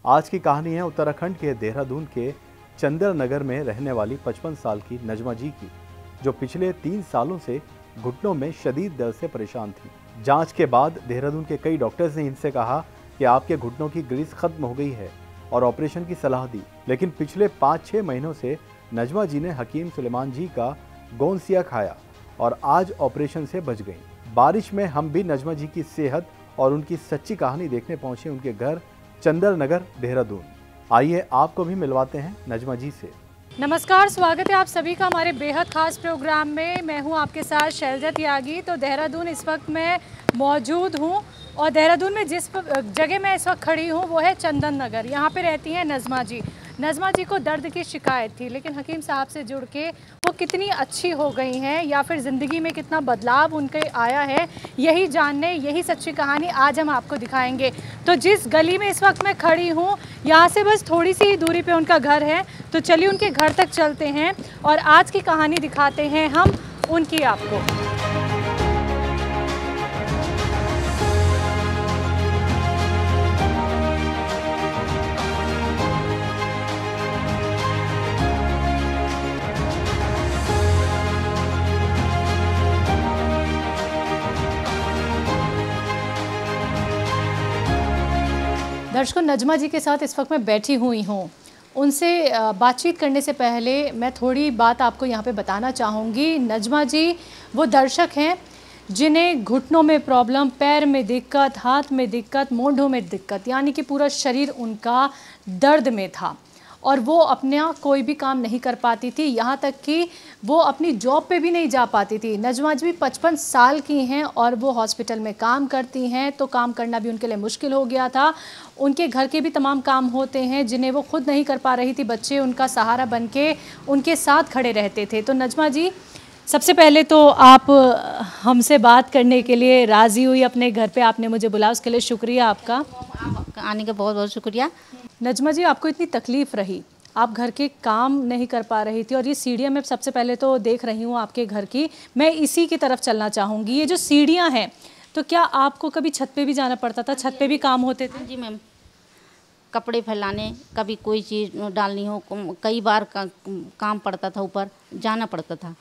आज की कहानी है उत्तराखंड के देहरादून के चंदर नगर में रहने वाली 55 साल की नजमा जी की, जो पिछले 3 सालों से घुटनों में शदीद दर्द से परेशान थी। जांच के बाद देहरादून के कई डॉक्टर्स ने इनसे कहा कि आपके घुटनों की ग्रीस खत्म हो गई है और ऑपरेशन की सलाह दी, लेकिन पिछले 5-6 महीनों से नजमा जी ने हकीम सुलेमान जी का गोंसिया खाया और आज ऑपरेशन से बच गई। बारिश में हम भी नजमा जी की सेहत और उनकी सच्ची कहानी देखने पहुंचे उनके घर चंदर नगर देहरादून। आइए आपको भी मिलवाते हैं नजमा जी से। नमस्कार, स्वागत है आप सभी का हमारे बेहद खास प्रोग्राम में। मैं हूं आपके साथ शैलजा त्यागी। तो देहरादून इस वक्त मैं मौजूद हूं और देहरादून में जिस जगह मैं इस वक्त खड़ी हूं वो है चंदन नगर। यहां पे रहती हैं नजमा जी। नजमा जी को दर्द की शिकायत थी, लेकिन हकीम साहब से जुड़ के वो कितनी अच्छी हो गई हैं या फिर ज़िंदगी में कितना बदलाव उनके आया है, यही जानने, यही सच्ची कहानी आज हम आपको दिखाएंगे। तो जिस गली में इस वक्त मैं खड़ी हूँ, यहाँ से बस थोड़ी सी ही दूरी पे उनका घर है। तो चलिए उनके घर तक चलते हैं और आज की कहानी दिखाते हैं हम उनकी आपको। दर्शकों, नजमा जी के साथ इस वक्त मैं बैठी हुई हूँ। उनसे बातचीत करने से पहले मैं थोड़ी बात आपको यहाँ पे बताना चाहूँगी। नजमा जी वो दर्शक हैं जिन्हें घुटनों में प्रॉब्लम, पैर में दिक्कत, हाथ में दिक्कत, मोढों में दिक्कत, यानी कि पूरा शरीर उनका दर्द में था और वो अपना कोई भी काम नहीं कर पाती थी। यहाँ तक कि वो अपनी जॉब पे भी नहीं जा पाती थी। नजमा जी 55 साल की हैं और वो हॉस्पिटल में काम करती हैं, तो काम करना भी उनके लिए मुश्किल हो गया था। उनके घर के भी तमाम काम होते हैं जिन्हें वो खुद नहीं कर पा रही थी। बच्चे उनका सहारा बन के उनके साथ खड़े रहते थे। तो नजमा जी, सबसे पहले तो आप हमसे बात करने के लिए राज़ी हुई, अपने घर पे आपने मुझे बुलाया, उसके लिए शुक्रिया आपका। आने का बहुत बहुत शुक्रिया। नजमा जी, आपको इतनी तकलीफ़ रही, आप घर के काम नहीं कर पा रही थी और ये सीढ़ियाँ मैं सबसे पहले तो देख रही हूँ आपके घर की, मैं इसी की तरफ चलना चाहूँगी। ये जो सीढ़ियाँ हैं, तो क्या आपको कभी छत पे भी जाना पड़ता था? छत पे भी काम होते थे? जी मैम, कपड़े फैलाने, कभी कोई चीज़ डालनी हो, कई बार काम पड़ता था, ऊपर जाना पड़ता था।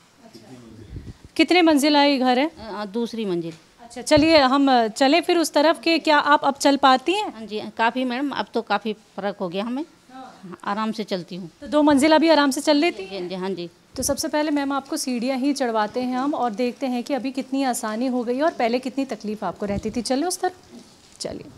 कितने मंजिला ये घर है? दूसरी मंजिल। अच्छा, चलिए हम चलें फिर उस तरफ के। क्या आप अब चल पाती हैं? हाँ जी, काफ़ी मैडम, अब तो काफ़ी फ़र्क हो गया हमें, आराम से चलती हूँ। तो 2 मंजिला भी आराम से चल लेती हैं? जी हाँ जी। तो सबसे पहले मैम आपको सीढ़ियाँ ही चढ़वाते हैं हम और देखते हैं कि अभी कितनी आसानी हो गई और पहले कितनी तकलीफ़ आपको रहती थी। चलिए उस तरफ, चलिए।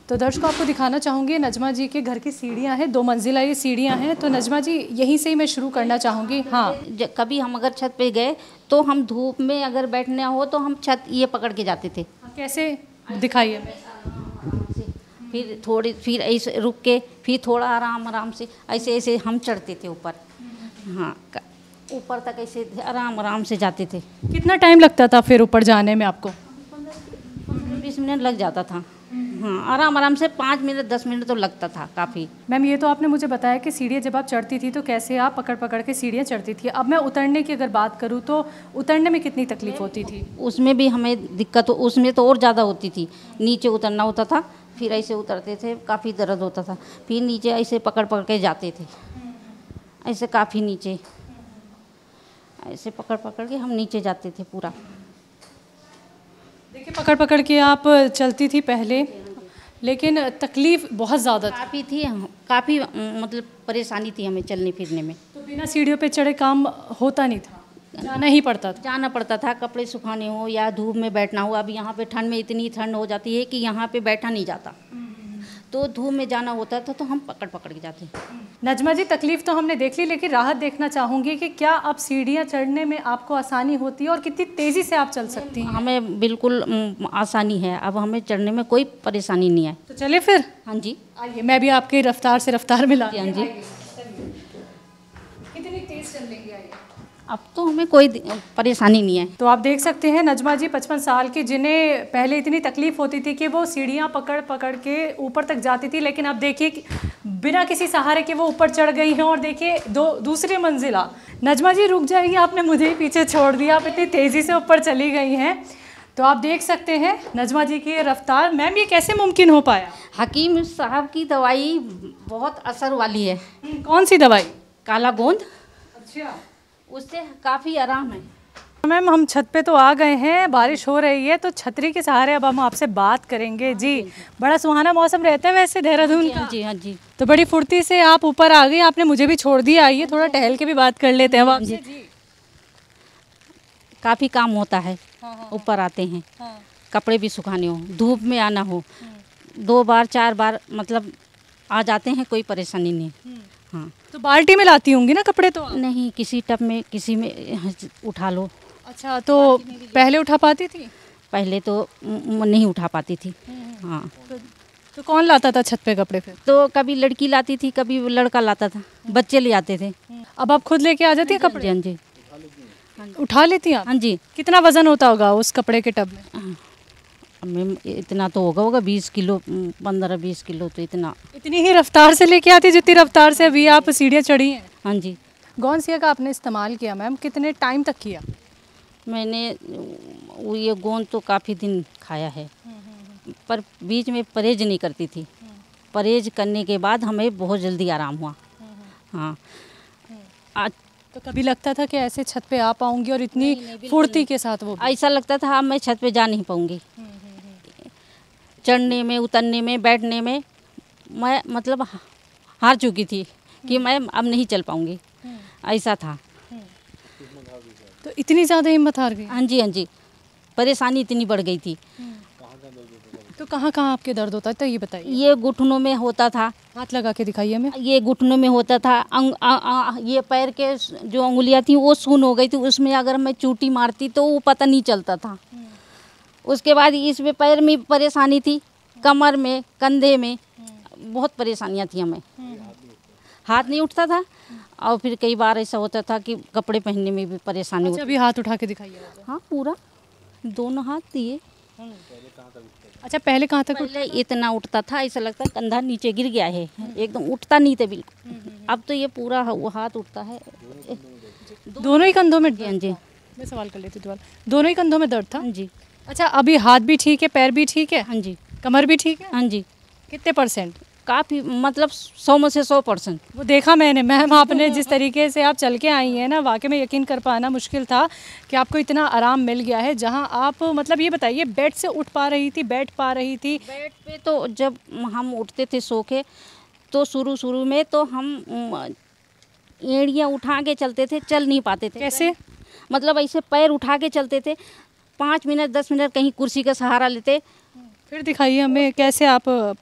तो दर्शकों, आपको दिखाना चाहूँगी नजमा जी के घर की सीढ़ियाँ हैं, 2 मंजिला ये सीढ़ियाँ हैं। तो नजमा जी, यहीं से ही मैं शुरू करना चाहूँगी। हाँ, कभी हम अगर छत पे गए तो हम धूप में अगर बैठना हो तो हम छत ये पकड़ के जाते थे। कैसे, दिखाइए। फिर ऐसे रुक के फिर थोड़ा आराम से ऐसे ऐसे हम चढ़ते थे ऊपर। हाँ, ऊपर तक ऐसे आराम से जाते थे। कितना टाइम लगता था फिर ऊपर जाने में आपको? 20 मिनट लग जाता था। हाँ, आराम से 5 मिनट 10 मिनट तो लगता था काफ़ी। मैम, ये तो आपने मुझे बताया कि सीढ़ियाँ जब आप चढ़ती थी तो कैसे आप पकड़ के सीढ़ियाँ चढ़ती थी। अब मैं उतरने की अगर बात करूँ तो उतरने में कितनी तकलीफ़ होती थी? उसमें भी हमें दिक्कत, उसमें तो और ज़्यादा होती थी। नीचे उतरना होता था, फिर ऐसे उतरते थे, काफ़ी दर्द होता था। फिर नीचे ऐसे पकड़ के जाते थे, ऐसे काफ़ी नीचे ऐसे पकड़ के हम नीचे जाते थे पूरा। देखिए, पकड़ के आप चलती थी पहले, लेकिन तकलीफ़ बहुत ज़्यादा काफ़ी थी, काफ़ी मतलब परेशानी थी हमें चलने फिरने में। तो बिना सीढ़ियों पे चढ़े काम होता नहीं था, जाना ही पड़ता था? जाना पड़ता था, कपड़े सुखाने हो या धूप में बैठना हो। अब यहाँ पे ठंड में इतनी ठंड हो जाती है कि यहाँ पे बैठा नहीं जाता, तो धूप में जाना होता था तो हम पकड़ के जाते। नजमा जी, तकलीफ़ तो हमने देख ली, लेकिन राहत देखना चाहूँगी कि क्या अब सीढ़ियाँ चढ़ने में आपको आसानी होती है और कितनी तेज़ी से आप चल सकती हैं? हमें बिल्कुल आसानी है, अब हमें चढ़ने में कोई परेशानी नहीं है। तो चले फिर। हाँ जी, आइए, मैं भी आपकी रफ्तार से रफ्तार मिला। हाँ जी। कितनी तेज़ चल लेंगे? आइए। अब तो हमें कोई परेशानी नहीं है। तो आप देख सकते हैं नजमा जी 55 साल की, जिन्हें पहले इतनी तकलीफ होती थी कि वो सीढ़ियाँ पकड़ के ऊपर तक जाती थी, लेकिन अब देखिए बिना किसी सहारे के वो ऊपर चढ़ गई हैं और देखिए दूसरी मंजिला। नजमा जी रुक जाइए, आपने मुझे ही पीछे छोड़ दिया, आप इतनी तेज़ी से ऊपर चली गई हैं। तो आप देख सकते हैं नजमा जी की ये रफ्तार। मैम ये कैसे मुमकिन हो पाया? हकीम साहब की दवाई बहुत असर वाली है। कौन सी दवाई? काला गोंद, अच्छा। उससे काफ़ी आराम है। मैम हम छत पे तो आ गए हैं, बारिश हो रही है तो छतरी के सहारे अब हम आपसे बात करेंगे जी। बड़ा सुहाना मौसम रहता है वैसे देहरादून का। हाँ जी, हाँ जी। तो बड़ी फुर्ती से आप ऊपर आ गई, आपने मुझे भी छोड़ दिया। आइए थोड़ा टहल के भी बात कर लेते हैं आपसे जी। काफ़ी काम होता है, हाँ। ऊपर आते हैं, हाँ। कपड़े भी सुखाने हो, धूप में आना हो, 2 बार 4 बार मतलब आ जाते हैं, कोई परेशानी नहीं। हाँ। तो बाल्टी में लाती होंगी ना कपड़े? तो नहीं, किसी टब में, किसी में उठा लो। अच्छा, तो पहले उठा पाती थी? पहले तो नहीं उठा पाती थी। हाँ। तो कौन लाता था छत पे कपड़े फिर? तो कभी लड़की लाती थी, कभी लड़का लाता था, बच्चे ले आते थे। अब आप खुद लेके आ जाती है कपड़े? हाँ जी। उठा लेती हैं आप? हाँ जी। कितना वजन होता होगा उस कपड़े के टब में? मैम इतना तो होगा 20 किलो, 15-20 किलो, तो इतना। इतनी ही रफ्तार से लेके आती जितनी रफ्तार से अभी आप सीढ़ियाँ चढ़ी हैं? हाँ जी। गोंसिया का आपने इस्तेमाल किया मैम, कितने टाइम तक किया? मैंने ये गोंद तो काफ़ी दिन खाया है, पर बीच में परहेज नहीं करती थी। परहेज करने के बाद हमें बहुत जल्दी आराम हुआ। हाँ। तो कभी लगता था कि ऐसे छत पे आ पाऊंगी और इतनी फुर्ती के साथ? वो ऐसा लगता था अब मैं छत पे जा नहीं पाऊंगी। चढ़ने में, उतरने में, बैठने में मैं मतलब हार चुकी थी कि मैं अब नहीं चल पाऊंगी, ऐसा था। तो इतनी ज़्यादा हिम्मत हार गई? हाँ जी, हाँ जी। परेशानी इतनी बढ़ गई थी। तो कहाँ कहाँ आपके दर्द होता है तो ये बताइए। ये घुटनों में होता था। हाथ लगा के दिखाइए हमें। ये घुटनों में होता था। ये पैर के जो उंगलियां थी वो सून हो गई थी, उसमें अगर मैं चूटी मारती तो वो पता नहीं चलता था। उसके बाद इसमें पैर में परेशानी थी, कमर में, कंधे में बहुत परेशानियां थी हमें। हाथ नहीं उठता था और फिर कई बार ऐसा होता था कि कपड़े पहनने में भी परेशानी अच्छा, अभी हाथ उठा के दिखाइए। हाँ, पूरा 2 हाथ दिए। अच्छा, पहले कहाँ तक? पहले इतना उठता था, ऐसा लगता कंधा नीचे गिर गया है, एकदम उठता नहीं था बिल्कुल। अब तो ये पूरा हाथ उठता है। दोनों ही कंधों में? हाँ जी। मैं सवाल कर लेती हूँ, दोनों ही कंधों में दर्द था? हाँ जी। अच्छा, अभी हाथ भी ठीक है, पैर भी ठीक है? हाँ जी। कमर भी ठीक है? हाँ जी। कितने %? काफ़ी, मतलब 100 में से 100%। वो देखा मैंने मैम, आपने जिस तरीके से आप चल के आई हैं ना, वाकई में यकीन कर पाना मुश्किल था कि आपको इतना आराम मिल गया है। जहां आप मतलब ये बताइए, बेड से उठ पा रही थी, बैठ पा रही थी? बेड पे तो जब हम उठते थे सो के, तो शुरू में तो हम एड़ियाँ उठा के चलते थे, चल नहीं पाते थे। कैसे? मतलब ऐसे पैर उठा के चलते थे, 5 मिनट 10 मिनट कहीं कुर्सी का सहारा लेते। फिर दिखाइए हमें कैसे आप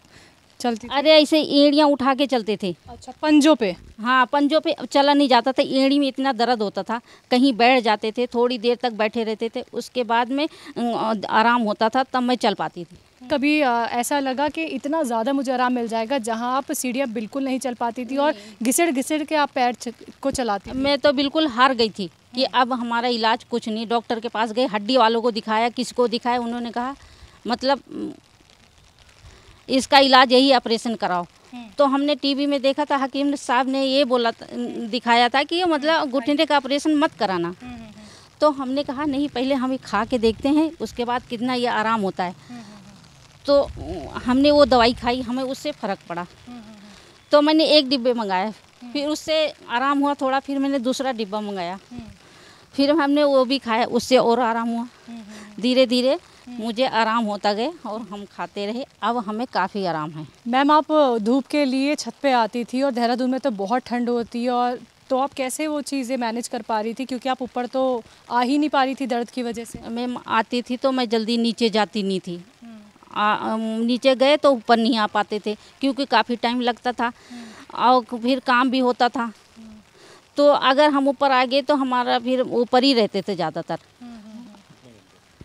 चलती थी? अरे ऐसे एड़ियाँ उठा के चलते थे। अच्छा, पंजों पे? हाँ, पंजों पे चला नहीं जाता था, एड़ी में इतना दर्द होता था। कहीं बैठ जाते थे, थोड़ी देर तक बैठे रहते थे, उसके बाद में आराम होता था, तब मैं चल पाती थी। कभी ऐसा लगा कि इतना ज़्यादा मुझे आराम मिल जाएगा, जहां आप सीढ़ियाँ बिल्कुल नहीं चल पाती थी और घिसड़ घिसड़ के आप पैर को चलाती थी? मैं तो बिल्कुल हार गई थी कि अब हमारा इलाज कुछ नहीं। डॉक्टर के पास गए, हड्डी वालों को दिखाया, किसको दिखाया, उन्होंने कहा मतलब इसका इलाज यही, ऑपरेशन कराओ। तो हमने टीवी में देखा था, हकीम साहब ने ये बोला, दिखाया था कि मतलब घुटने का ऑपरेशन मत कराना। तो हमने कहा नहीं, पहले हम खा के देखते हैं, उसके बाद कितना ये आराम होता है। तो हमने वो दवाई खाई, हमें उससे फ़र्क पड़ा। तो मैंने 1 डिब्बे मंगाया, फिर उससे आराम हुआ थोड़ा, फिर मैंने दूसरा डिब्बा मंगाया, फिर हमने वो भी खाया, उससे और आराम हुआ। धीरे धीरे मुझे आराम होता गया और हम खाते रहे, अब हमें काफ़ी आराम है। मैम आप धूप के लिए छत पे आती थी और देहरादून में तो बहुत ठंड होती है, और तो आप कैसे वो चीज़ें मैनेज कर पा रही थी, क्योंकि आप ऊपर तो आ ही नहीं पा रही थी दर्द की वजह से? मैं आती थी तो मैं जल्दी नीचे जाती नहीं थी। नीचे गए तो ऊपर नहीं आ पाते थे, क्योंकि काफ़ी टाइम लगता था और फिर काम भी होता था। तो अगर हम ऊपर आ गए तो हमारा फिर ऊपर ही रहते थे ज़्यादातर।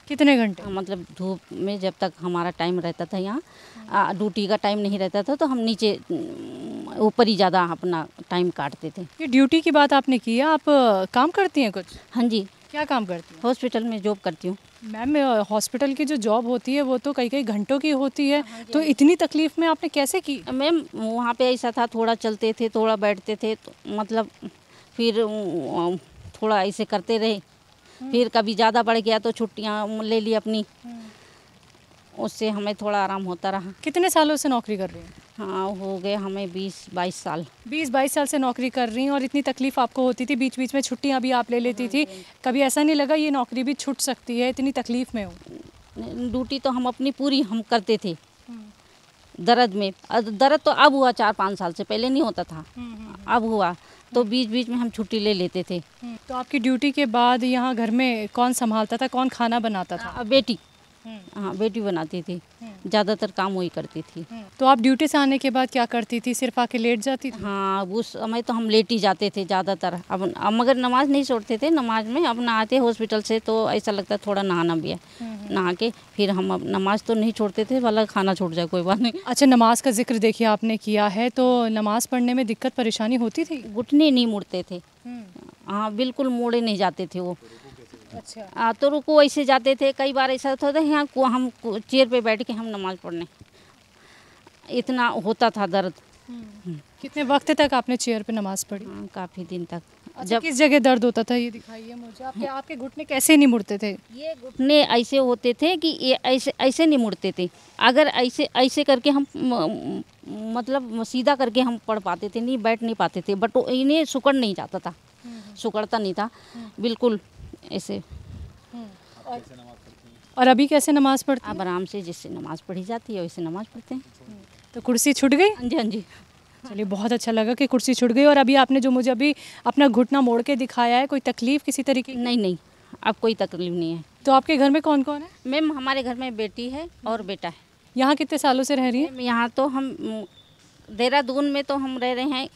कितने घंटे? मतलब धूप में जब तक हमारा टाइम रहता था, यहाँ ड्यूटी का टाइम नहीं रहता था, तो हम नीचे ऊपर ही ज़्यादा अपना टाइम काटते थे। ये ड्यूटी की बात आपने की है, आप काम करती हैं कुछ? हाँ जी। क्या काम करती हैं? हॉस्पिटल में जॉब करती हूँ। मैम हॉस्पिटल की जो जॉब होती है वो तो कई कई घंटों की होती है, तो इतनी तकलीफ़ में आपने कैसे की? मैम वहाँ पे ऐसा था, थोड़ा चलते थे, थोड़ा बैठते थे, तो मतलब फिर थोड़ा ऐसे करते रहे, फिर कभी ज़्यादा बढ़ गया तो छुट्टियाँ ले ली अपनी, उससे हमें थोड़ा आराम होता रहा। कितने सालों से नौकरी कर रही हैं? हाँ, हो गए हमें 20-22 साल। 20-22 साल से नौकरी कर रही हैं और इतनी तकलीफ आपको होती थी, बीच बीच में छुट्टियां भी आप ले लेती थी, कभी ऐसा नहीं लगा ये नौकरी भी छूट सकती है, इतनी तकलीफ में हो? ड्यूटी तो हम अपनी पूरी हम करते थे दर्द में। दर्द तो अब हुआ 4-5 साल से, पहले नहीं होता था, अब हुआ तो बीच बीच में हम छुट्टी ले लेते थे। तो आपकी ड्यूटी के बाद यहाँ घर में कौन संभालता था, कौन खाना बनाता था? बेटी, हाँ बेटी बनाती थी, ज़्यादातर काम वही करती थी। तो आप ड्यूटी से आने के बाद क्या करती थी, सिर्फ आके लेट जाती थी? हाँ, उस समय तो हम लेट ही जाते थे ज़्यादातर। अब मगर नमाज नहीं छोड़ते थे, नमाज में अब नहाते हॉस्पिटल से तो ऐसा लगता थोड़ा नहाना भी है, नहा के फिर हम अब नमाज तो नहीं छोड़ते थे, वाला खाना छूट जाए कोई बात नहीं। अच्छा, नमाज का जिक्र देखिए आपने किया है, तो नमाज पढ़ने में दिक्कत परेशानी होती थी? घुटने नहीं मुड़ते थे, हाँ बिल्कुल मोड़े नहीं जाते थे वो। अच्छा। तो रुको ऐसे जाते थे, कई बार ऐसा होता था यहाँ हम चेयर पे बैठ के हम नमाज पढ़ने, इतना होता था दर्द। कितने वक्त तक आपने चेयर पे नमाज पढ़ी? हाँ, काफ़ी दिन तक। अच्छा, किस जगह दर्द होता था ये दिखाइए मुझे, आपके घुटने कैसे नहीं मुड़ते थे? ये घुटने ऐसे होते थे कि ये ऐसे ऐसे नहीं मुड़ते थे, अगर ऐसे ऐसे करके हम मतलब सीधा करके हम पढ़ पाते थे, नहीं बैठ नहीं पाते थे, बट इन्हें सुकड़ नहीं जाता था, सुकड़ता नहीं था बिल्कुल ऐसे। और अभी कैसे नमाज पढ़ते हैं? अब आराम से जिससे नमाज पढ़ी जाती है वैसे नमाज पढ़ते हैं। तो कुर्सी छूट गई? हाँ जी, हाँ जी। चलिए, बहुत अच्छा लगा कि कुर्सी छूट गई। और अभी आपने जो मुझे अभी अपना घुटना मोड़ के दिखाया है, कोई तकलीफ किसी तरीके की? नहीं नहीं, अब कोई तकलीफ नहीं है। तो आपके घर में कौन कौन है? मैम, हमारे घर में बेटी है और बेटा है। यहाँ कितने सालों से रह रही है? यहाँ तो हम देहरादून में तो हम रह रहे हैं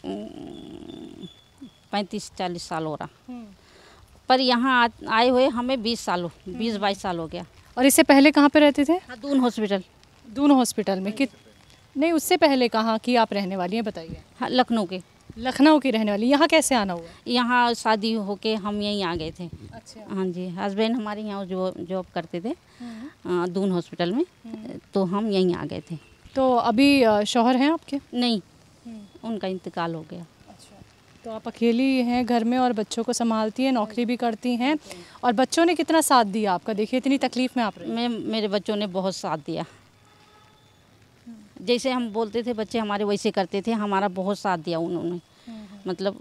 35-40 साल हो रहा, पर यहाँ आए हुए हमें 20-22 साल हो गया। और इससे पहले कहाँ पे रहते थे? हाँ, दून हॉस्पिटल। दून हॉस्पिटल में? नहीं, उससे पहले कहाँ की आप रहने वाली हैं, बताइए। हाँ, लखनऊ के। लखनऊ की रहने वाली। यहाँ कैसे आना हुआ? यहाँ शादी होके हम यहीं आ गए थे। अच्छा। हाँ जी, हस्बैंड हमारे यहाँ जॉब करते थे दून हॉस्पिटल में, तो हम यहीं आ गए थे। तो अभी शौहर हैं आपके? नहीं, उनका इंतकाल हो गया। अच्छा, तो आप अकेली हैं घर में और बच्चों को संभालती हैं, नौकरी भी करती हैं, और बच्चों ने कितना साथ दिया आपका? देखिए, इतनी तकलीफ में आप रही। मेरे बच्चों ने बहुत साथ दिया, जैसे हम बोलते थे बच्चे हमारे वैसे करते थे, हमारा बहुत साथ दिया उन्होंने, मतलब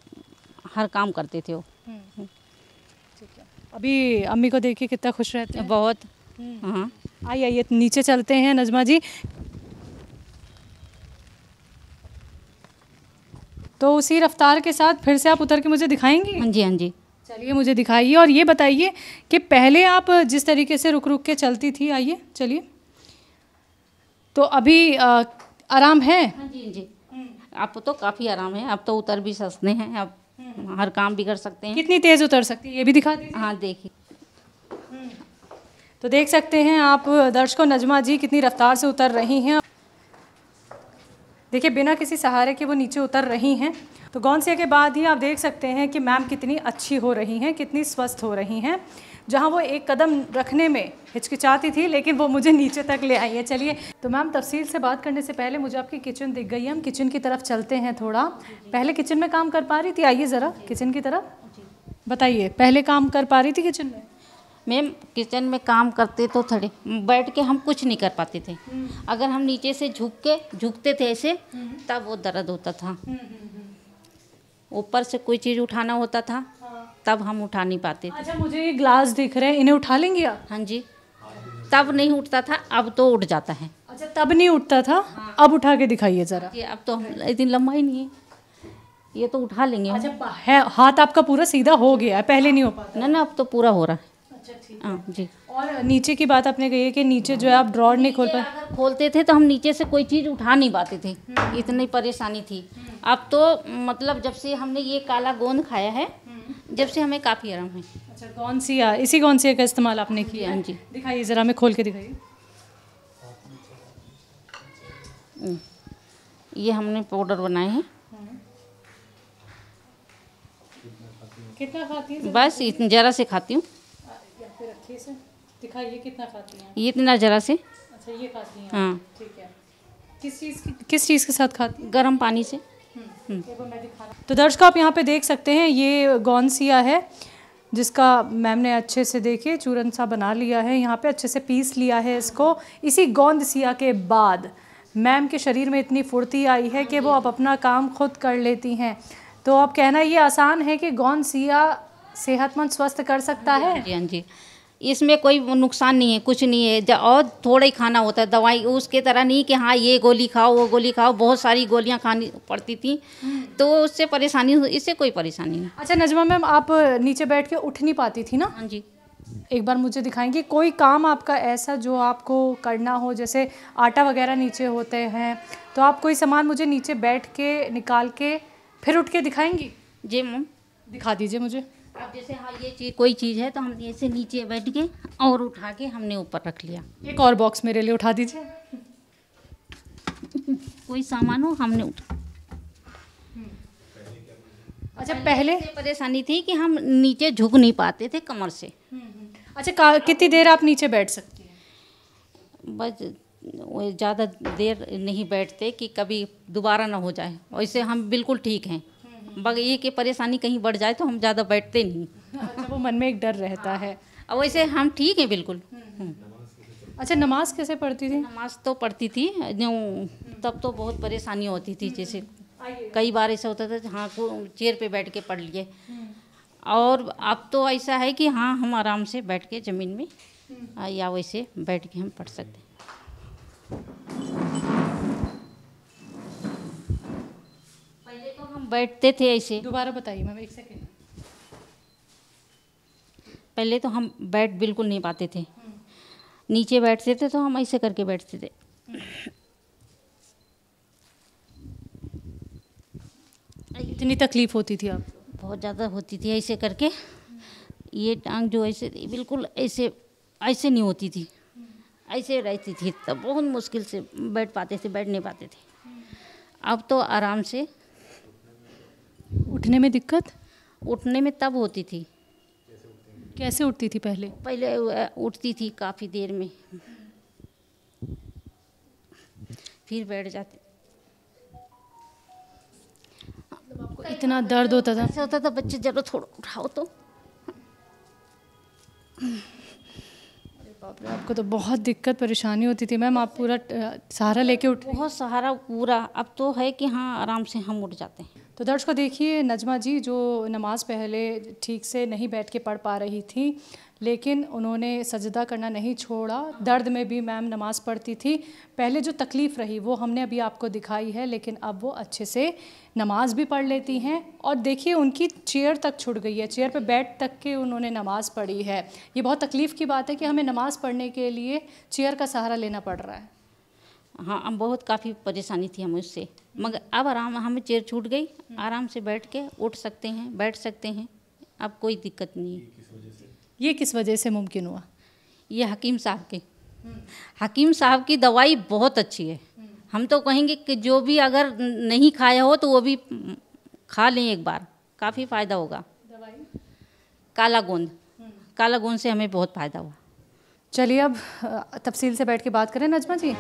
हर काम करते थे वो। ठीक है। अभी अम्मी को देखिए कितना खुश रहते हैं। बहुत। हाँ, आइए नीचे चलते हैं नजमा जी। तो उसी रफ्तार के साथ फिर से आप उतर के मुझे दिखाएंगी? हाँ जी, हाँ जी। चलिए, मुझे दिखाइए और ये बताइए कि पहले आप जिस तरीके से रुक रुक के चलती थी, आइए चलिए, तो अभी आराम है? हाँ जी, हाँ जी। अब तो काफ़ी आराम है, अब तो उतर भी सकते हैं, अब हर काम भी कर सकते हैं। कितनी तेज़ उतर सकती है ये भी दिखा दीजिए। हाँ, देखिए। तो देख सकते हैं आप दर्शकों, नजमा जी कितनी रफ्तार से उतर रही हैं। देखिए, बिना किसी सहारे के वो नीचे उतर रही हैं। तो गौनसिया के बाद ही आप देख सकते हैं कि मैम कितनी अच्छी हो रही हैं, कितनी स्वस्थ हो रही हैं। जहां वो एक कदम रखने में हिचकिचाती थी, लेकिन वो मुझे नीचे तक ले आई है। चलिए, तो मैम तफसील से बात करने से पहले मुझे आपकी किचन दिख गई है, हम किचन की तरफ चलते हैं थोड़ा। पहले किचन में काम कर पा रही थी? आइए ज़रा किचन की तरफ, बताइए, पहले काम कर पा रही थी किचन में? मैम, किचन में काम करते तो थोड़े बैठ के हम कुछ नहीं कर पाते थे, अगर हम नीचे से झुकते थे ऐसे, तब वो दर्द होता था। ऊपर से कोई चीज़ उठाना होता था, तब हम उठा नहीं पाते थे। अच्छा, मुझे ये ग्लास दिख रहे हैं, इन्हें उठा लेंगी आप? हाँ जी, तब नहीं उठता था, अब तो उठ जाता है। अच्छा, तब नहीं उठता था, अब उठा के दिखाइए ज़रा। ये अब तो हम इतनी लंबाई नहीं है, ये तो उठा लेंगे। अच्छा, है, हाथ आपका पूरा सीधा हो गया है, पहले नहीं हो पाता? ना, अब तो पूरा हो रहा है। अच्छा, ठीक। हाँ जी। और नीचे की बात आपने कही है कि नीचे जो है आप ड्रॉर नहीं खोल पाए? अगर खोलते थे तो हम नीचे से कोई चीज़ उठा नहीं पाते थे, इतनी परेशानी थी। अब तो मतलब जब से हमने ये काला गोंद खाया है, जब से हमें काफ़ी आराम है। अच्छा, गौनसिया, इसी गौनसिया का इस्तेमाल आपने किया? हाँ जी। दिखाइए ज़रा, हमें खोल के दिखाइए। ये हमने पाउडर बनाए हैं। कितना खाती हैं? बस इतनी ज़रा से खाती हूँ। या फिर रखिए से दिखाइए कितना खाती हैं? ये इतना ज़रा से। अच्छा, ये खाती हैं? हाँ। ठीक है। किस चीज़ के साथ खाती हैं? गर्म पानी से। तो दर्शकों, आप यहाँ पे देख सकते हैं, ये गौनसिया है जिसका मैम ने अच्छे से देखिए चूरन सा बना लिया है, यहाँ पे अच्छे से पीस लिया है इसको। इसी गोंद सिया के बाद मैम के शरीर में इतनी फुर्ती आई है कि वो अब अपना काम खुद कर लेती हैं। तो अब कहना ये आसान है कि गोंद सिया सेहतमंद स्वस्थ कर सकता है। जी हाँ जी, इसमें कोई नुकसान नहीं है, कुछ नहीं है। और थोड़ा ही खाना होता है, दवाई उसके तरह नहीं कि हाँ ये गोली खाओ वो गोली खाओ, बहुत सारी गोलियां खानी पड़ती थी, तो उससे परेशानी, इससे कोई परेशानी नहीं। अच्छा नजमा मैम, आप नीचे बैठ के उठ नहीं पाती थी ना? हाँ जी। एक बार मुझे दिखाएंगे कोई काम आपका ऐसा जो आपको करना हो, जैसे आटा वगैरह नीचे होते हैं, तो आप कोई सामान मुझे नीचे बैठ के निकाल के फिर उठ के दिखाएंगी? जी मैम, दिखा दीजिए मुझे। अब जैसे हाँ ये चीज़ कोई चीज़ है तो हम ऐसे नीचे बैठ के और उठा के हमने ऊपर रख लिया। एक और बॉक्स मेरे लिए उठा दीजिए। कोई सामान हो हमने उठा। अच्छा पहले परेशानी थी कि हम नीचे झुक नहीं पाते थे कमर से। अच्छा कितनी देर आप नीचे बैठ सकती हैं? बस वो ज़्यादा देर नहीं बैठते कि कभी दोबारा ना हो जाए, वैसे हम बिल्कुल ठीक हैं। बस ये कि परेशानी कहीं बढ़ जाए तो हम ज़्यादा बैठते नहीं। अच्छा वो मन में एक डर रहता है। और वैसे हम ठीक हैं बिल्कुल। अच्छा नमाज कैसे पढ़ती थी? नमाज तो पढ़ती थी, तब तो बहुत परेशानी होती थी। जैसे कई बार ऐसा होता था हाँ चेयर पे बैठ के पढ़ लिए, और अब तो ऐसा है कि हाँ हम आराम से बैठ के ज़मीन में या वैसे बैठ के हम पढ़ सकते हैं। पहले तो हम बैठते थे ऐसे। दोबारा बताइए मैम, एक सेकेंड। पहले तो हम बैठ बिल्कुल नहीं पाते थे, नीचे बैठते थे तो हम ऐसे करके बैठते थे। इतनी तकलीफ होती थी आपको? बहुत ज़्यादा होती थी ऐसे करके। ये टांग जो ऐसे बिल्कुल ऐसे ऐसे नहीं होती थी, ऐसे रहती थी, तब बहुत मुश्किल से बैठ पाते थे, बैठ नहीं पाते थे। अब तो आराम से। उठने में दिक्कत? उठने में तब होती थी। कैसे उठती थी पहले? पहले उठती थी काफ़ी देर में, फिर बैठ जाती। आपको इतना दर्द होता था? ऐसा होता था बच्चे जरा थोड़ा उठाओ तो। बाप रे, आपको तो बहुत दिक्कत परेशानी होती थी मैम। आप पूरा सहारा लेके उठ? बहुत सहारा पूरा। अब तो है कि हाँ आराम से हम उठ जाते हैं। तो दर्शकों देखिए, नजमा जी जो नमाज़ पहले ठीक से नहीं बैठ के पढ़ पा रही थी, लेकिन उन्होंने सजदा करना नहीं छोड़ा। दर्द में भी मैम नमाज़ पढ़ती थी। पहले जो तकलीफ़ रही वो हमने अभी आपको दिखाई है, लेकिन अब वो अच्छे से नमाज़ भी पढ़ लेती हैं। और देखिए उनकी चेयर तक छूट गई है, चेयर पे बैठ तक के उन्होंने नमाज़ पढ़ी है। ये बहुत तकलीफ़ की बात है कि हमें नमाज़ पढ़ने के लिए चेयर का सहारा लेना पड़ रहा है। हाँ, अब बहुत काफ़ी परेशानी थी हमें उससे, मगर अब आराम, हमें चेयर छूट गई, आराम से बैठ के उठ सकते हैं, बैठ सकते हैं, अब कोई दिक्कत नहीं है। ये किस वजह से मुमकिन हुआ? ये हकीम साहब के, हकीम साहब की दवाई बहुत अच्छी है। हम तो कहेंगे कि जो भी अगर नहीं खाया हो तो वो भी खा लें एक बार, काफ़ी फ़ायदा होगा। काला गोंद, काला गोंद से हमें बहुत फ़ायदा हुआ। चलिए अब तफसील से बैठ के बात करें नजमा जी।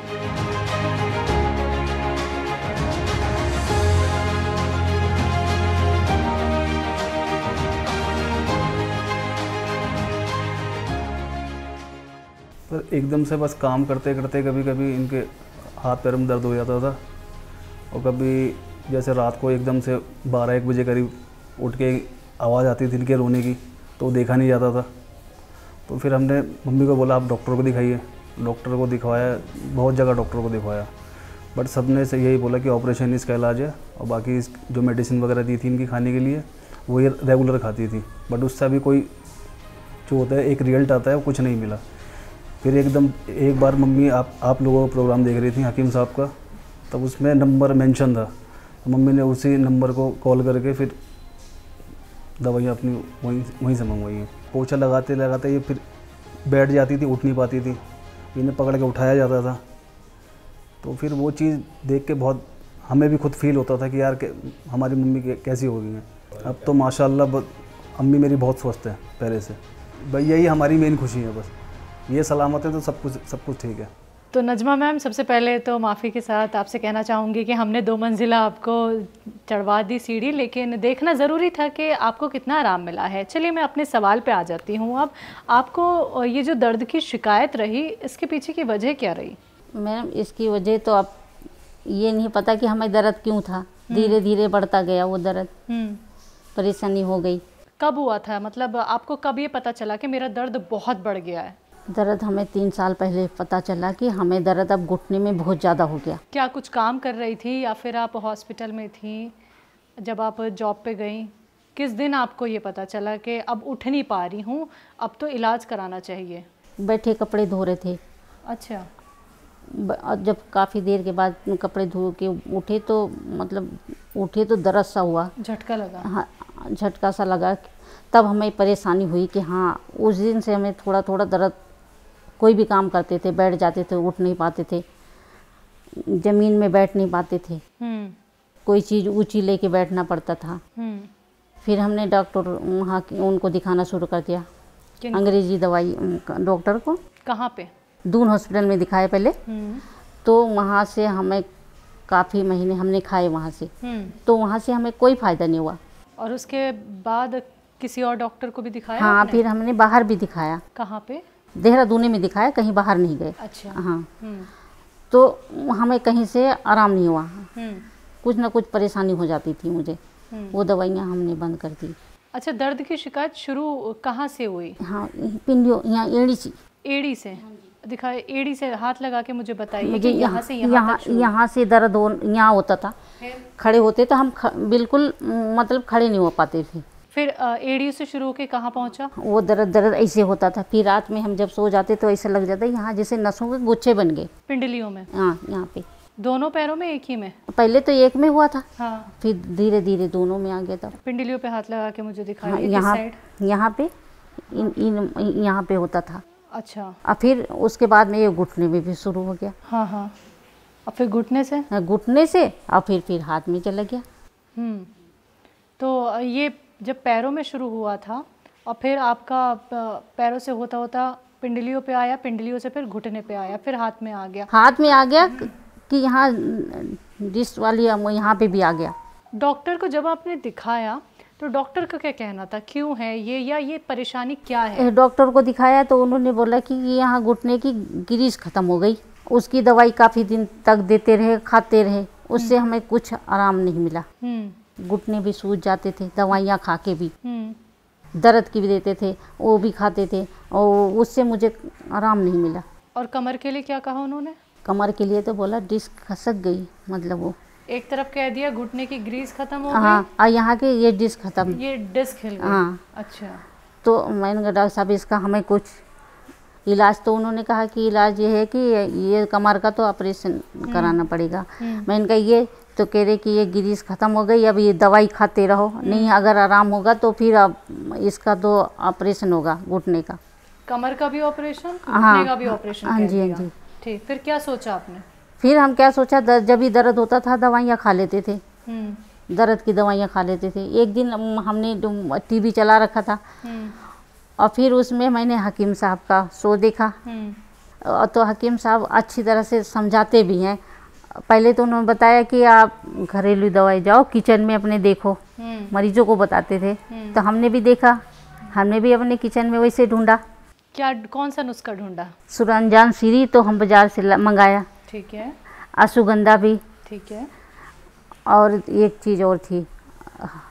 पर एकदम से बस काम करते करते कभी कभी इनके हाथ पैर में दर्द हो जाता था, और कभी जैसे रात को एकदम से 12-1 बजे करीब उठ के आवाज़ आती थी इनके रोने की, तो देखा नहीं जाता था। तो फिर हमने मम्मी को बोला आप डॉक्टर को दिखाइए। डॉक्टर को दिखवाया, बहुत जगह डॉक्टर को दिखवाया, बट सब ने से यही बोला कि ऑपरेशन इसका इलाज है, और बाकी जो मेडिसिन वगैरह दी थी इनकी खाने के लिए वो ये रेगुलर खाती थी, बट उससे भी कोई जो होता है एक रिजल्ट आता है वो कुछ नहीं मिला। फिर एकदम एक बार मम्मी आप लोगों का प्रोग्राम देख रही थी हकीम साहब का, तब उसमें नंबर मेंशन था, तो मम्मी ने उसी नंबर को कॉल करके फिर दवाइयाँ अपनी वहीं से मंगवाई हैं। पोछा लगाते लगाते ये फिर बैठ जाती थी, उठ नहीं पाती थी, इन्हें पकड़ के उठाया जाता था। तो फिर वो चीज़ देख के बहुत हमें भी खुद फील होता था कि यार हमारी मम्मी कैसी हो गई हैं। अब तो माशाल्लाह अम्मी मेरी बहुत स्वस्थ है पहले से। भाई यही हमारी मेन खुशी है, बस ये सलामत है तो सब कुछ ठीक है। तो नजमा मैम, सबसे पहले तो माफ़ी के साथ आपसे कहना चाहूँगी कि हमने 2 मंजिला आपको चढ़वा दी सीढ़ी, लेकिन देखना ज़रूरी था कि आपको कितना आराम मिला है। चलिए मैं अपने सवाल पे आ जाती हूँ। अब आपको ये जो दर्द की शिकायत रही, इसके पीछे की वजह क्या रही? मैम इसकी वजह तो अब ये नहीं पता कि हमें दर्द क्यों था, धीरे धीरे बढ़ता गया वो दर्द, परेशानी हो गई। कब हुआ था, मतलब आपको कब ये पता चला कि मेरा दर्द बहुत बढ़ गया है? दर्द हमें 3 साल पहले पता चला कि हमें दर्द अब घुटने में बहुत ज़्यादा हो गया। क्या कुछ काम कर रही थी या फिर आप हॉस्पिटल में थी जब आप जॉब पे गई? किस दिन आपको ये पता चला कि अब उठ नहीं पा रही हूँ, अब तो इलाज कराना चाहिए? बैठे कपड़े धो रहे थे। अच्छा। जब काफ़ी देर के बाद कपड़े धो के उठे तो मतलब उठे तो दर्द सा हुआ, झटका लगा। हाँ, झटका सा लगा। तब हमें परेशानी हुई कि हाँ, उस दिन से हमें थोड़ा थोड़ा दर्द, कोई भी काम करते थे बैठ जाते थे, उठ नहीं पाते थे, ज़मीन में बैठ नहीं पाते थे, कोई चीज़ ऊंची लेके बैठना पड़ता था। फिर हमने डॉक्टर वहाँ उनको दिखाना शुरू कर दिया, अंग्रेजी दवाई डॉक्टर को। कहाँ पे? दून हॉस्पिटल में दिखाए पहले। तो वहाँ से हमें काफ़ी महीने हमने खाए वहाँ से, तो वहाँ से हमें कोई फ़ायदा नहीं हुआ। और उसके बाद किसी और डॉक्टर को भी दिखाया? हाँ, फिर हमने बाहर भी दिखाया। कहाँ पे? देहरादून में दिखाया, कहीं बाहर नहीं गए। अच्छा। हाँ। तो हमें कहीं से आराम नहीं हुआ, कुछ ना कुछ परेशानी हो जाती थी मुझे। वो दवाइयाँ हमने बंद कर दी। अच्छा, दर्द की शिकायत शुरू कहाँ से हुई? हाँ, पिंडियों, यहाँ एड़ी से। एड़ी से? दिखाए, एड़ी से हाथ लगा के मुझे बताइए मुझे कि यहाँ से यहाँ से दर्द यहाँ होता था। खड़े होते तो हम बिल्कुल मतलब खड़े नहीं हो पाते थे। फिर एड़ी से शुरू होके कहाँ पहुँचा? वो दर्द ऐसे होता था। फिर रात में हम जब सो जाते तो ऐसा लग जाता यहाँ जैसे नसों के गुच्छे बन गए, पिंडलियों में। हाँ, यहाँ पे। दोनों पैरों में, एक ही में? पहले तो एक में हुआ था। हाँ। फिर धीरे धीरे दोनों में आ गया था। पिंडलियों पे हाथ लगा के मुझे दिखाइए। हाँ, यहाँ पे यहाँ पे होता था। अच्छा। और फिर उसके बाद में ये घुटने में भी शुरू हो गया। हाँ हाँ। और फिर घुटने से? घुटने से और फिर हाथ में चला गया। तो ये जब पैरों में शुरू हुआ था और फिर आपका पैरों से होता होता पिंडलियों पे आया, पिंडलियों से फिर घुटने पे आया, फिर हाथ में आ गया। हाथ में आ गया कि यहाँ डिस्क वाली यहाँ पे भी आ गया। डॉक्टर को जब आपने दिखाया तो डॉक्टर का क्या कहना था, क्यों है ये, या ये परेशानी क्या है? डॉक्टर को दिखाया तो उन्होंने बोला कि यहाँ घुटने की ग्रीस खत्म हो गई। उसकी दवाई काफ़ी दिन तक देते रहे, खाते रहे, उससे हमें कुछ आराम नहीं मिला। घुटने भी सूज जाते थे, दवाइयाँ खा के भी। दर्द की भी देते थे, वो भी खाते थे, और उससे मुझे आराम नहीं मिला। और कमर के लिए क्या कहा उन्होंने? कमर के लिए तो बोला डिस्क खसक गई, मतलब वो एक तरफ कह दिया घुटने की ग्रीस खत्म हो गई। हाँ, और यहाँ के ये डिस्क खत्म, ये डिस्क हिल गई। हाँ। अच्छा। तो मैंने कहा डॉक्टर साहब इसका हमें कुछ इलाज, तो उन्होंने कहा कि इलाज ये है कि ये कमर का तो ऑपरेशन कराना पड़ेगा। मैंने कहा ये तो कह रहे कि ये ग्रीस खत्म हो गई, अब ये दवाई खाते रहो, नहीं अगर आराम होगा तो फिर अब इसका तो ऑपरेशन होगा घुटने का। कमर का भी ऑपरेशन, हाँ, घुटने का भी ऑपरेशन? हाँ जी, हाँ जी। ठीक, फिर क्या सोचा आपने? फिर हम क्या सोचा, जब भी दर्द होता था दवाइयाँ खा लेते थे, दर्द की दवाइयाँ खा लेते थे। एक दिन हमने टीवी चला रखा था और फिर उसमें मैंने हकीम साहब का शो देखा। तो हकीम साहब अच्छी तरह से समझाते भी हैं। पहले तो उन्होंने बताया कि आप घरेलू दवाई जाओ, किचन में अपने देखो, मरीजों को बताते थे। तो हमने भी देखा, हमने भी अपने किचन में वैसे ढूंढा। क्या, कौन सा नुस्खा ढूंढा? सुरंजान सीरी तो हम बाजार से मंगाया। ठीक है। अश्वगंधा भी। ठीक है। और एक चीज़ और थी,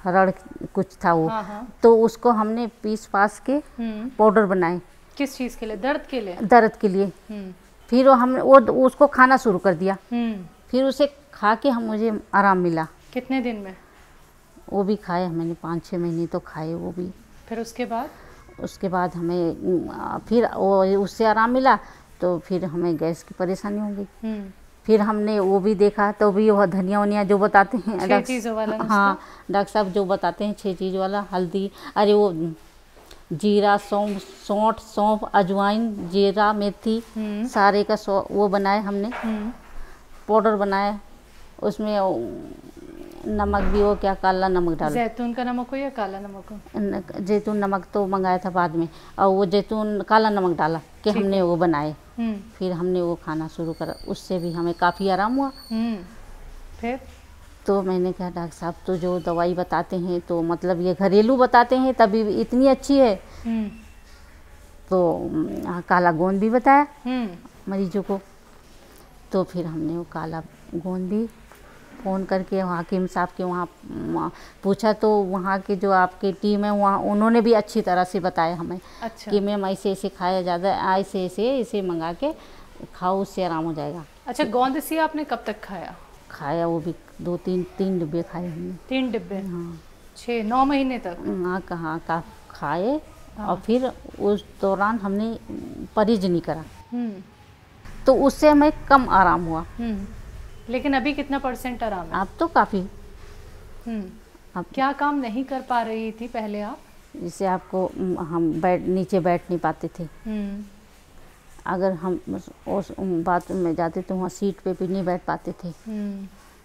रड़ कुछ था वो। हाँ। तो उसको हमने पीस पास के पाउडर बनाए। किस चीज़ के लिए? दर्द के लिए? दर्द के लिए। फिर वो उसको खाना शुरू कर दिया। फिर उसे खा के मुझे आराम मिला। कितने दिन में? वो भी खाए मैंने 5-6 महीने तो खाए वो भी। फिर उसके बाद हमें फिर उससे आराम मिला, तो फिर हमें गैस की परेशानी हो गई। फिर हमने वो भी देखा, तो भी वह धनिया वनिया जो बताते हैं, 6 चीज़ों वाला। हाँ, डॉक्टर साहब जो बताते हैं 6 चीज़ वाला, हल्दी, अरे वो जीरा, सौंठ, अजवाइन, जीरा, मेथी, सारे का वो बनाए हमने, पाउडर बनाया। उसमें नमक भी हो क्या, काला नमक डालो। जैतून का नमक हो या काला नमक हो? जैतून नमक तो मंगाया था बाद में, और वो जैतून काला नमक डाला कि हमने वो बनाए। फिर हमने वो खाना शुरू करा, उससे भी हमें काफ़ी आराम हुआ। फिर तो मैंने कहा डॉक्टर साहब तो जो दवाई बताते हैं तो मतलब ये घरेलू बताते हैं तभी इतनी अच्छी है। तो काला गोंद भी बताया मरीजों को। तो फिर हमने वो काला गोंद भी फ़ोन करके हकीम साहब के वहाँ पूछा, तो वहाँ के जो आपकी टीम है वहाँ उन्होंने भी अच्छी तरह से बताया हमें। अच्छा। कि मैम ऐसे ऐसे खाया ज़्यादा, ऐसे ऐसे इसे मंगा के खाओ, उससे आराम हो जाएगा। अच्छा, गोंद सी आपने कब तक खाया? खाया वो भी 2-3 डिब्बे खाए हमने। 3 डिब्बे? हाँ। 6-9 महीने तक? हाँ, कहाँ का खाए। हाँ। और फिर उस दौरान हमने परहेज नहीं करा, तो उससे हमें कम आराम हुआ। लेकिन अभी कितना % आराम है? अब तो काफ़ी। अब क्या काम नहीं कर पा रही थी पहले आप? जैसे आपको हम नीचे बैठ नहीं पाते थे। अगर हम उस बाथरूम में जाते तो वहाँ सीट पे भी नहीं बैठ पाते थे।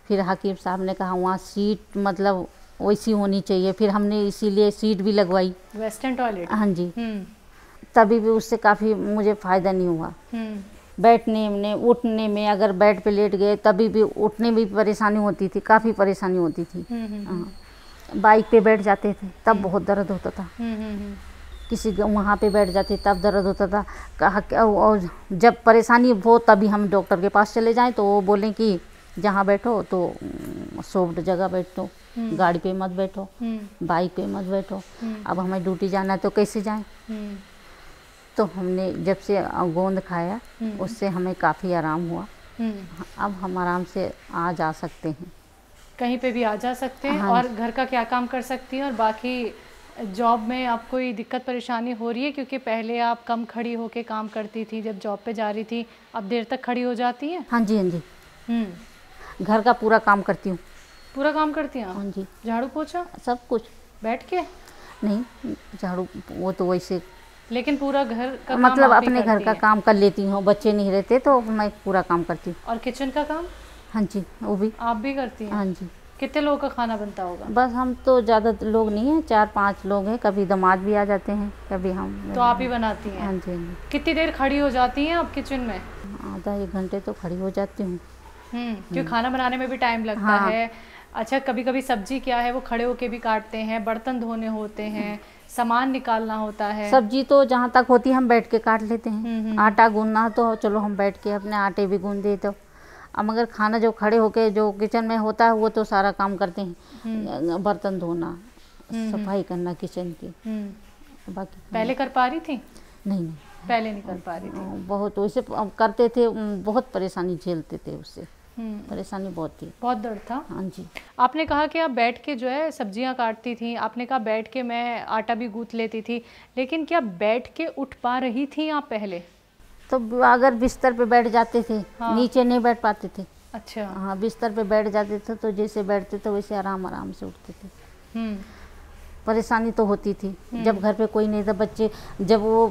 फिर हकीम साहब ने कहा वहाँ सीट मतलब वैसी होनी चाहिए, फिर हमने इसीलिए सीट भी लगवाई, वेस्टर्न टॉयलेट। हाँ जी। तभी भी उससे काफ़ी मुझे फ़ायदा नहीं हुआ। बैठने में, उठने में, अगर बेड पे लेट गए तभी भी उठने में भी परेशानी होती थी, काफ़ी परेशानी होती थी। बाइक पे बैठ जाते थे तब बहुत दर्द होता था। किसी वहाँ पे बैठ जाते तब दर्द होता था। कहा और जब परेशानी हो तभी हम डॉक्टर के पास चले जाएं तो वो बोलें कि जहाँ बैठो तो सॉफ्ट जगह बैठो, गाड़ी पे मत बैठो, बाइक पे मत बैठो। अब हमें ड्यूटी जाना है तो कैसे जाएं? तो हमने जब से गोंद खाया उससे हमें काफ़ी आराम हुआ। अब हम आराम से आ जा सकते हैं, कहीं पे भी आ जा सकते हैं। हाँ। और घर का क्या काम कर सकती हैं, और बाकी जॉब में आपको कोई दिक्कत परेशानी हो रही है? क्योंकि पहले आप कम खड़ी होके काम करती थी जब जॉब पे जा रही थी, अब देर तक खड़ी हो जाती हैं? हाँ जी, हाँ जी। घर का पूरा काम करती हूँ। पूरा काम करती हैं? हाँ जी। झाड़ू पोछा सब कुछ? बैठ के नहीं, झाड़ू वो तो वैसे, लेकिन पूरा घर का मतलब काम आप ही अपने घर करती का हैं? काम कर लेती हूँ, बच्चे नहीं रहते तो मैं पूरा काम करती हूँ। और किचन का काम? हाँ जी, वो भी आप भी करती हैं? हाँ जी। कितने लोगों का खाना बनता होगा? बस हम तो ज़्यादा लोग नहीं हैं, 4-5 लोग हैं। कभी दामाद भी आ जाते हैं, कभी हम। तो आप ही बनाती हैं? हाँ जी, हाँ जी। कितनी देर खड़ी हो जाती हैं आप किचन में? आधा 1 घंटे तो खड़ी हो जाती हूँ। क्योंकि खाना बनाने में भी टाइम लगता हाँ। है। अच्छा, कभी कभी सब्जी क्या है वो खड़े होके भी काटते हैं, बर्तन धोने होते हैं, सामान निकालना होता है। सब्जी तो जहाँ तक होती है हम बैठ के काट लेते हैं। आटा गूंदना तो चलो हम बैठ के अपने आटे भी गूंद देते। तो अब मगर खाना जो खड़े होके जो किचन में होता है वो तो सारा काम करते हैं, बर्तन धोना, सफाई करना किचन की। बाकी पहले कर पा रही थी? नहीं, पहले नहीं कर पा रही थी। बहुत वैसे करते थे, बहुत परेशानी झेलते थे उससे। परेशानी बहुत थी, बहुत दर्द था। हाँ जी। आपने कहा कि आप बैठ के जो है सब्जियां काटती थी, आपने कहा बैठ के मैं आटा भी गूंथ लेती थी, लेकिन क्या बैठ के उठ पा रही थी आप पहले? तो अगर बिस्तर पे बैठ जाते थे, हाँ। नीचे नहीं बैठ पाते थे। अच्छा। हाँ, बिस्तर पे बैठ जाते थे तो जैसे बैठते थे वैसे आराम से उठते थे। परेशानी तो होती थी जब घर पे कोई नहीं था। बच्चे जब वो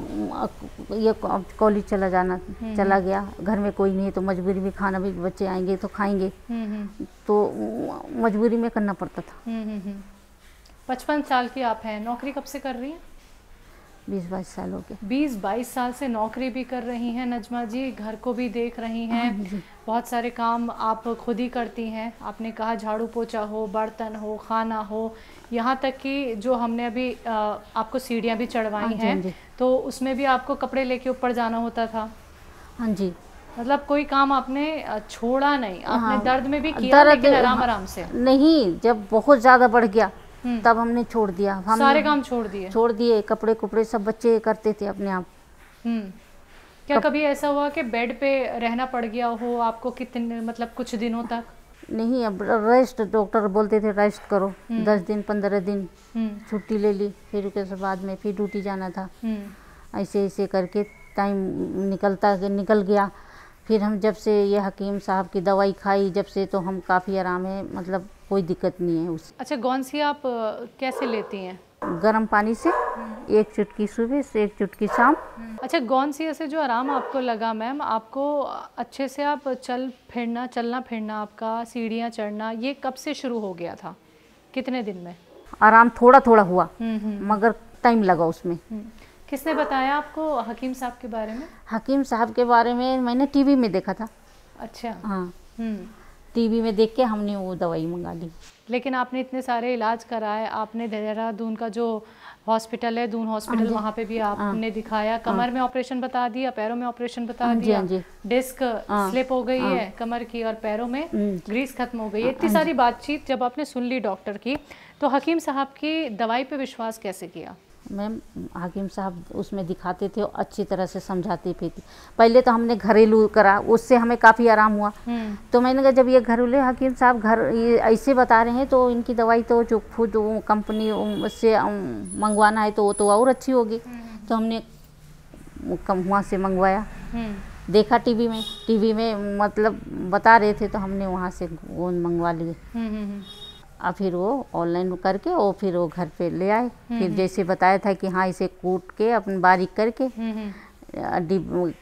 ये कॉलेज चला गया, घर में कोई नहीं है तो मजबूरी में खाना भी, बच्चे आएंगे तो खाएंगे, तो मजबूरी में करना पड़ता था। 55 साल की आप हैं, नौकरी कब से कर रही हैं? 20-22 साल हो गए। 20-22 साल से नौकरी भी कर रही हैं नजमा जी, घर को भी देख रही हैं, बहुत सारे काम आप खुद ही करती हैं। आपने कहा झाड़ू पोछा हो, बर्तन हो, खाना हो, यहाँ तक कि जो हमने अभी आपको सीढ़ियाँ भी चढ़वाई हैं तो उसमें भी आपको कपड़े लेके ऊपर जाना होता था। हाँ जी। मतलब कोई काम आपने छोड़ा नहीं, आपने दर्द में भी किया, लेकिन आराम से नहीं। जब बहुत ज़्यादा बढ़ गया तब हमने छोड़ दिया, हम सारे काम छोड़ दिए, कपड़े सब बच्चे करते थे अपने आप। क्या कभी ऐसा हुआ कि बेड पे रहना पड़ गया हो आपको, कितने मतलब कुछ दिनों तक? नहीं, अब रेस्ट, डॉक्टर बोलते थे रेस्ट करो, 10 दिन 15 दिन छुट्टी ले ली, फिर उसके बाद में फिर ड्यूटी जाना था। ऐसे करके टाइम निकल गया। फिर हम जब से ये हकीम साहब की दवाई खाई जब से, तो हम काफ़ी आराम है, मतलब कोई दिक्कत नहीं है उस। अच्छा, गोंद सी आप कैसे लेती हैं? गर्म पानी से एक चुटकी सुबह से एक चुटकी शाम। अच्छा, गौनसिया से जो आराम आपको लगा मैम, आपको अच्छे से आप चलना फिरना आपका, सीढ़ियाँ चढ़ना, ये कब से शुरू हो गया था, कितने दिन में? आराम थोड़ा थोड़ा हुआ, मगर टाइम लगा उसमें। किसने बताया आपको हकीम साहब के बारे में? हकीम साहब के बारे में मैंने टीवी में देखा था। अच्छा। हाँ, टीवी में देख के हमने वो दवाई मंगा ली। लेकिन आपने इतने सारे इलाज कराए, आपने देहरादून का जो हॉस्पिटल है, दून हॉस्पिटल, वहाँ पे भी आपने दिखाया, कमर में ऑपरेशन बता दिया, पैरों में ऑपरेशन बता दिया, डिस्क स्लिप हो गई है कमर की और पैरों में ग्रीस खत्म हो गई है। इतनी सारी बातचीत जब आपने सुन ली डॉक्टर की, तो हकीम साहब की दवाई पे विश्वास कैसे किया? मैम, हकीम साहब उसमें दिखाते थे और अच्छी तरह से समझाते भी थे। पहले तो हमने घरेलू करा, उससे हमें काफ़ी आराम हुआ। तो मैंने कहा जब ये घरेलू हकीम साहब ये ऐसे बता रहे हैं तो इनकी दवाई तो जो खुद कंपनी से मंगवाना है तो वो तो और अच्छी होगी। तो हमने वहाँ से मंगवाया, देखा टीवी में मतलब बता रहे थे तो हमने वहाँ से वो मंगवा लिए। और फिर वो ऑनलाइन करके और फिर वो घर पे ले आए। फिर जैसे बताया था कि हाँ इसे कूट के अपन बारीक करके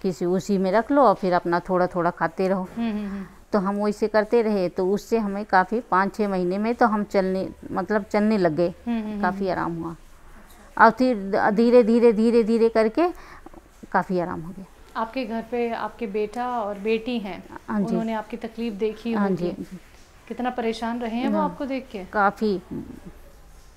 किसी उसी में रख लो और फिर अपना थोड़ा थोड़ा खाते रहो। तो हम वैसे करते रहे, तो उससे हमें काफ़ी 5-6 महीने में तो हम चलने लग गए, काफ़ी आराम हुआ। और फिर धीरे धीरे धीरे धीरे करके काफ़ी आराम हो गया। आपके घर पे आपके बेटा और बेटी हैं, उन्होंने आपकी तकलीफ देखी होगी, कितना परेशान रहे हैं वो आपको देख के? काफ़ी,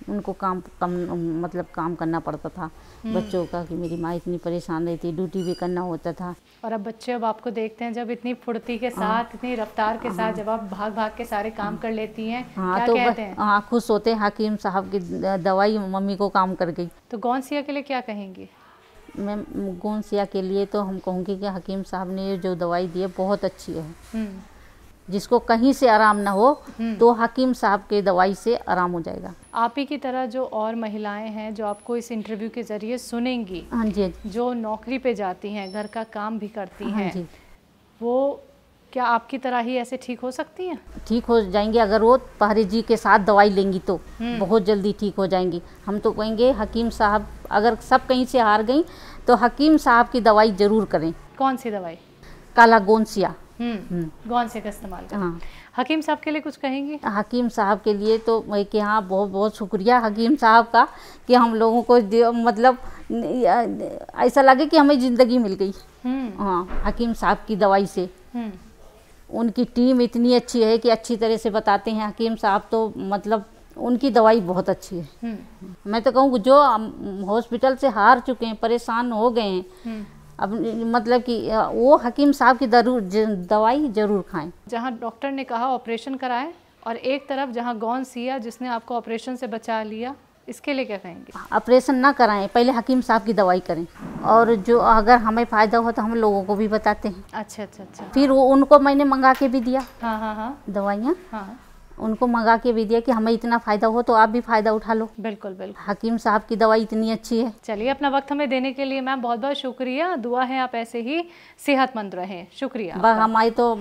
उनको काम करना पड़ता था बच्चों का, कि मेरी माँ इतनी परेशान रहती, ड्यूटी भी करना होता था। और अब बच्चे अब आपको देखते हैं जब इतनी फुर्ती के साथ, इतनी रफ्तार के साथ जब आप भाग भाग के सारे काम कर लेती हैं, क्या तो कहते हैं? हाँ, खुश होते हैं, हकीम साहब की दवाई मम्मी को काम कर गई। तो गौनसिया के लिए क्या कहेंगी? मैं गौनसिया के लिए तो हम कहूँगी कि हकीम साहब ने जो दवाई दी है बहुत अच्छी है। जिसको कहीं से आराम ना हो तो हकीम साहब के दवाई से आराम हो जाएगा। आप ही की तरह जो और महिलाएं हैं जो आपको इस इंटरव्यू के ज़रिए सुनेंगी, हाँ जी, जो नौकरी पे जाती हैं, घर का काम भी करती हाँ हैं, जी, वो क्या आपकी तरह ही ऐसे ठीक हो सकती हैं? ठीक हो जाएंगी अगर वो पहरे जी के साथ दवाई लेंगी तो बहुत जल्दी ठीक हो जाएंगी। हम तो कहेंगे हकीम साहब, अगर सब कहीं से हार गई तो हकीम साहब की दवाई ज़रूर करें। कौन सी दवाई? काला गोनसिया। गौनसिया का इस्तेमाल करें। हाँ। हकीम साहब के लिए कुछ कहेंगी? हकीम साहब के लिए तो कि हाँ, बहुत बहुत शुक्रिया हकीम साहब का कि हम लोगों को ऐसा लगे कि हमें ज़िंदगी मिल गई। हाँ, हकीम साहब की दवाई से। उनकी टीम इतनी अच्छी है कि अच्छी तरह से बताते हैं हकीम साहब, तो उनकी दवाई बहुत अच्छी है। मैं तो कहूँ जो हॉस्पिटल से हार चुके हैं, परेशान हो गए हैं, अब कि वो हकीम साहब की दवाई ज़रूर खाएं। जहाँ डॉक्टर ने कहा ऑपरेशन कराएं, और एक तरफ जहाँ गौनसिया जिसने आपको ऑपरेशन से बचा लिया, इसके लिए क्या कहेंगे? ऑपरेशन ना कराएं, पहले हकीम साहब की दवाई करें, और जो अगर हमें फ़ायदा हो तो हम लोगों को भी बताते हैं। अच्छा अच्छा अच्छा। फिर वो उनको मैंने मंगा के भी दिया। हाँ हाँ हाँ, दवाइयाँ। हाँ, उनको मंगा के भी दिया कि हमें इतना फ़ायदा हो तो आप भी फ़ायदा उठा लो। बिल्कुल बिल्कुल। हकीम साहब की दवाई इतनी अच्छी है। चलिए, अपना वक्त हमें देने के लिए मैम बहुत बहुत शुक्रिया। दुआ है आप ऐसे ही सेहतमंद रहें। शुक्रिया। हमारे तो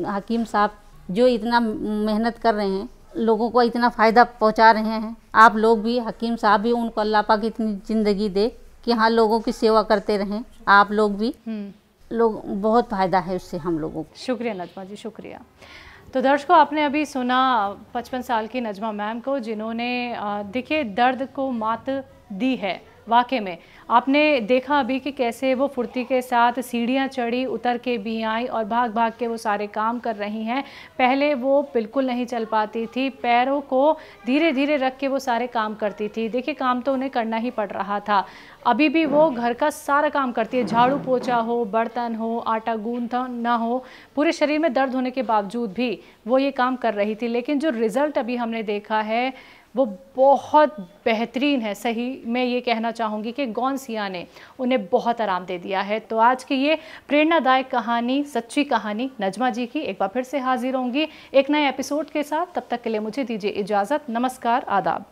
हकीम साहब जो इतना मेहनत कर रहे हैं, लोगों को इतना फ़ायदा पहुंचा रहे हैं, आप लोग भी, हकीम साहब भी, उनको अल्लाह पाक इतनी ज़िंदगी दे कि हाँ लोगों की सेवा करते रहें। आप लोग भी, लोग बहुत फ़ायदा है उससे हम लोगों को। शुक्रिया नजमा जी, शुक्रिया। तो दर्शकों, आपने अभी सुना 55 साल की नजमा मैम को, जिन्होंने देखिए दर्द को मात दी है। वाकई में आपने देखा अभी कि कैसे वो फुर्ती के साथ सीढ़ियाँ चढ़ी, उतर के भी आई और भाग भाग के वो सारे काम कर रही हैं। पहले वो बिल्कुल नहीं चल पाती थी, पैरों को धीरे धीरे रख के वो सारे काम करती थी। देखिए, काम तो उन्हें करना ही पड़ रहा था। अभी भी वो घर का सारा काम करती है, झाड़ू पोछा हो, बर्तन हो, आटा गूंथना हो, पूरे शरीर में दर्द होने के बावजूद भी वो ये काम कर रही थी। लेकिन जो रिज़ल्ट अभी हमने देखा है वो बहुत बेहतरीन है। सही मैं ये कहना चाहूँगी कि गौनसिया ने उन्हें बहुत आराम दे दिया है। तो आज की ये प्रेरणादायक कहानी, सच्ची कहानी नजमा जी की, एक बार फिर से हाजिर होंगी एक नए एपिसोड के साथ। तब तक के लिए मुझे दीजिए इजाज़त। नमस्कार, आदाब।